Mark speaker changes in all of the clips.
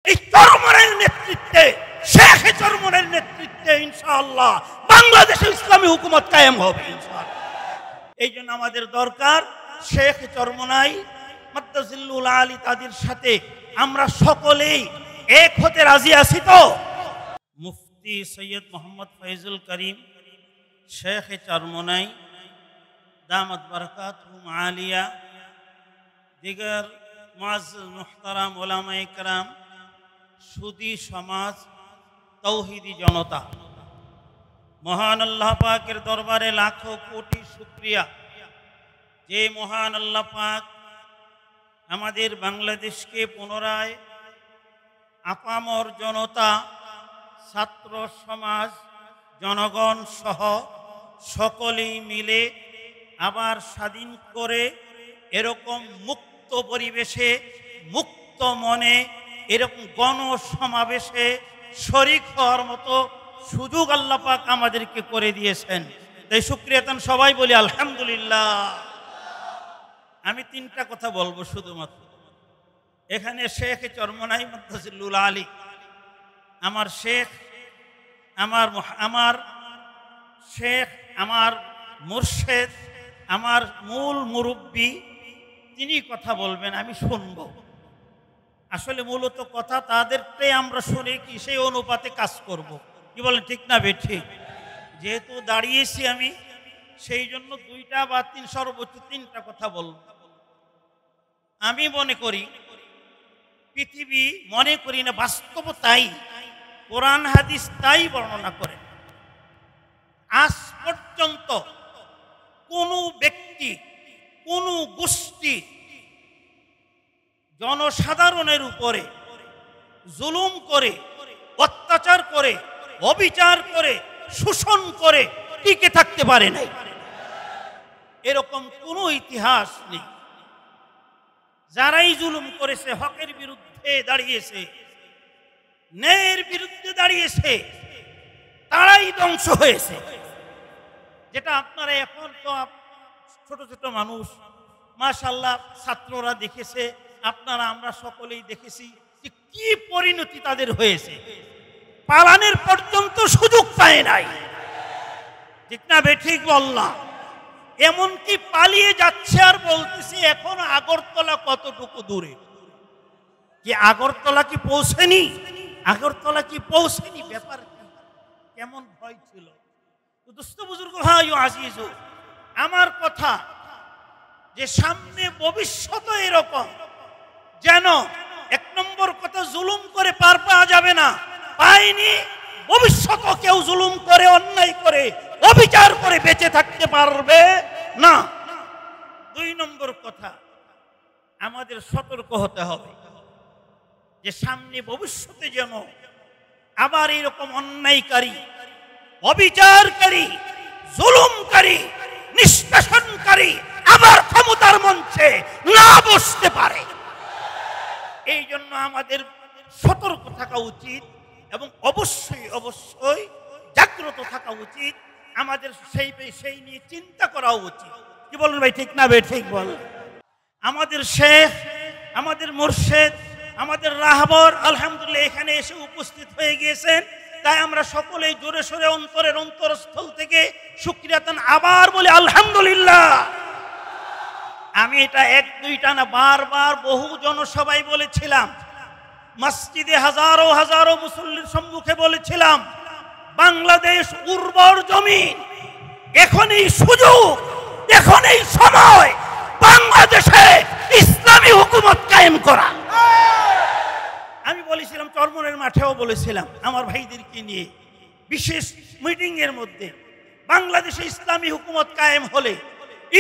Speaker 1: এই চরমনের নেতৃত্বে, শেখ চরমনের নেতৃত্বে ইনশাআল্লাহ বাংলাদেশে ইসলামী হুকুমত কায়েম হবে ইনশাআল্লাহ। এই জন্য আমাদের দরকার শেখ চরমনাই মাদ্দাজিল্লুল আলী তাদের সাথে আমরা সকলেই এক হতে রাজি আছি তো। মুফতি সৈয়দ মোহাম্মদ ফয়জুল করিম শেখ চরমনাই দামাত বারাকাতুহুম আলিয়া, দিগার মুআজ্জিজ মুহতারাম উলামায়ে কেরাম, সুদী সমাজ, তৌহিদি জনতা, মহান আল্লাহ পাকের দরবারে লাখো কোটি শুকরিয়া যে মহান আল্লাহ পাক আমাদের বাংলাদেশকে পুনরায় আপামর জনতা, ছাত্র সমাজ, জনগণ সহ সকলেই মিলে আবার স্বাধীন করে এরকম মুক্ত পরিবেশে, মুক্ত মনে এরকম গণসমাবেশে শরীক হওয়ার মতো সুযোগ আল্লাহ পাক আমাদেরকে করে দিয়েছেন। তাই শুকরিয়াতান সবাই বলি আলহামদুলিল্লাহ। আমি তিনটা কথা বলবো শুধুমাত্র। এখানে শেখ চরমনাই মাদ্দাজিল্লুল আলী আমার শেখ, আমার শেখ, আমার মুর্শেদ, আমার মূল মুরব্বী, তিনি কথা বলবেন, আমি শুনব। আসলে মূলত কথা তাদেরটাই আমরা শুনে কি সেই অনুপাতে কাজ করব। কি বলেন, ঠিক না বেঠিক? যেহেতু দাঁড়িয়েছি আমি, সেই জন্য দুইটা বা সর্বোচ্চ তিনটা কথা বলব। আমি মনে করি, পৃথিবী মনে করি না, বাস্তব তাই, কোরআন হাদিস তাই বর্ণনা করে। আজ পর্যন্ত কোনো ব্যক্তি, কোনো গোষ্ঠী জনসাধারণের উপরে জুলুম করে, অত্যাচার করে, অবিচার করে, শোষণ করে টিকে থাকতে পারে নাই। এরকম কোনো ইতিহাস নেই। যারাই জুলুম করেছে, হকের বিরুদ্ধে দাঁড়িয়েছে, ন্যায়ের বিরুদ্ধে দাঁড়িয়েছে, তারাই ধ্বংস হয়েছে। যেটা আপনারা এখন তো ছোট ছোট মানুষ, মাশাআল্লাহ, ছাত্ররা দেখেছে, আপনারা আমরা সকলেই দেখেছি যে কি পরিণতি তাদের হয়েছে। পালানের পর্যন্ত সুযোগ পায় নাই, ঠিক না বেঠিক বললাম? এমনকি পালিয়ে যাচ্ছে আর বলতেছি এখন আগরতলা কতটুকু দূরে। কি আগরতলা কি পৌঁছেনি? আগরতলা কি পৌঁছেনি? ব্যাপার কি? কেমন ভয় ছিল। দোস্ত বুজুর্গ ভাই ও আজিজ, আমার কথা যে সামনে ভবিষ্যতে এরকম যেন, এক নম্বর কথা, জুলুম করে পার পাওয়া যাবে না, পায়নি, ভবিষ্যতে কেউ জুলুম করে, অন্যায় করে, অবিচার করে বেঁচে থাকতে পারবে না। দুই নম্বর কথা, আমাদের সতর্ক হতে হবে যে সামনে ভবিষ্যতে যেন আবার এরকম অন্যায়কারী, অবিচারকারী, জুলুমকারী, নিষ্কাশনকারী আবার ক্ষমতার মঞ্চে না বসতে পারে। এই জন্য আমাদের সতর্ক থাকা উচিত এবং অবশ্যই অবশ্যই জাগ্রত থাকা উচিত। আমাদের সেই নিয়ে চিন্তা করা উচিত। কি বলেন ভাই, ঠিক না ভাই? ঠিক বল। আমাদের শেখ, আমাদের মুর্শেদ, আমাদের রাহবর আলহামদুলিল্লাহ এখানে এসে উপস্থিত হয়ে গিয়েছেন। তাই আমরা সকলেই জোরে সোরে অন্তরের অন্তরস্থল থেকে শুকরিয়াতান আবার বলি আলহামদুলিল্লাহ। আমি এটা এক দুইটা না, বারবার বহু জনসভায় বলেছিলাম, মসজিদে হাজারো হাজারো মুসল্লির সম্মুখে বলেছিলাম, বাংলাদেশ উর্বর জমিন, এখন এই সুযোগ, এখন এই সময় বাংলাদেশে ইসলামী হুকুমত কায়েম করা। আমি বলেছিলাম, চরমনের মাঠেও বলেছিলাম আমার ভাইদেরকে নিয়ে বিশেষ মিটিং এর মধ্যে, বাংলাদেশে ইসলামী হুকুমত কায়েম হলে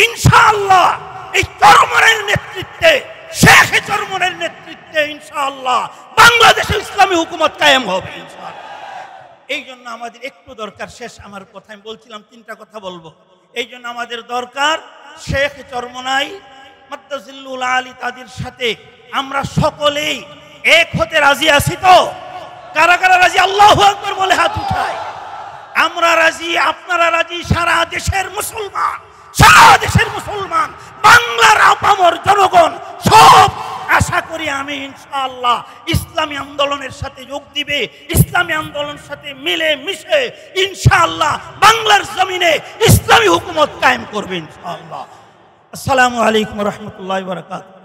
Speaker 1: ইনশাআল্লাহ এই চরমনের নেতৃত্বে, শেখ চরমনের নেতৃত্বে ইনশাআল্লাহ বাংলাদেশে ইসলামী হুকুমত কায়েম হবে ইনশাআল্লাহ। এই জন্য আমাদের একটু দরকার, শেষ আমার কথা আমি বলছিলাম তিনটা কথা বলবো। এই জন্য আমাদের দরকার শেখ চরমনাই মাদ্দাজিল্লুল আলী তাদের সাথে আমরা সকলেই এক হতে রাজি আছি তো? কারা কারা রাজি? আল্লাহু আকবার বলে হাত উঠায়। আমরা রাজি, আপনারা রাজি, সারা দেশের মুসলমান, সারা দেশের মুসলমান, বাংলার আপামর জনগণ সব আশা করি আমি ইনশাআল্লাহ ইসলামী আন্দোলনের সাথে যোগ দিবে, ইসলামী আন্দোলনের সাথে মিলে মিশে ইনশাআল্লাহ বাংলার জমিনে ইসলামী হুকুমত কায়েম করবে ইনশাআল্লাহ। আসসালামু আলাইকুম ওয়া রাহমাতুল্লাহি ওয়া বারাকাতুহু।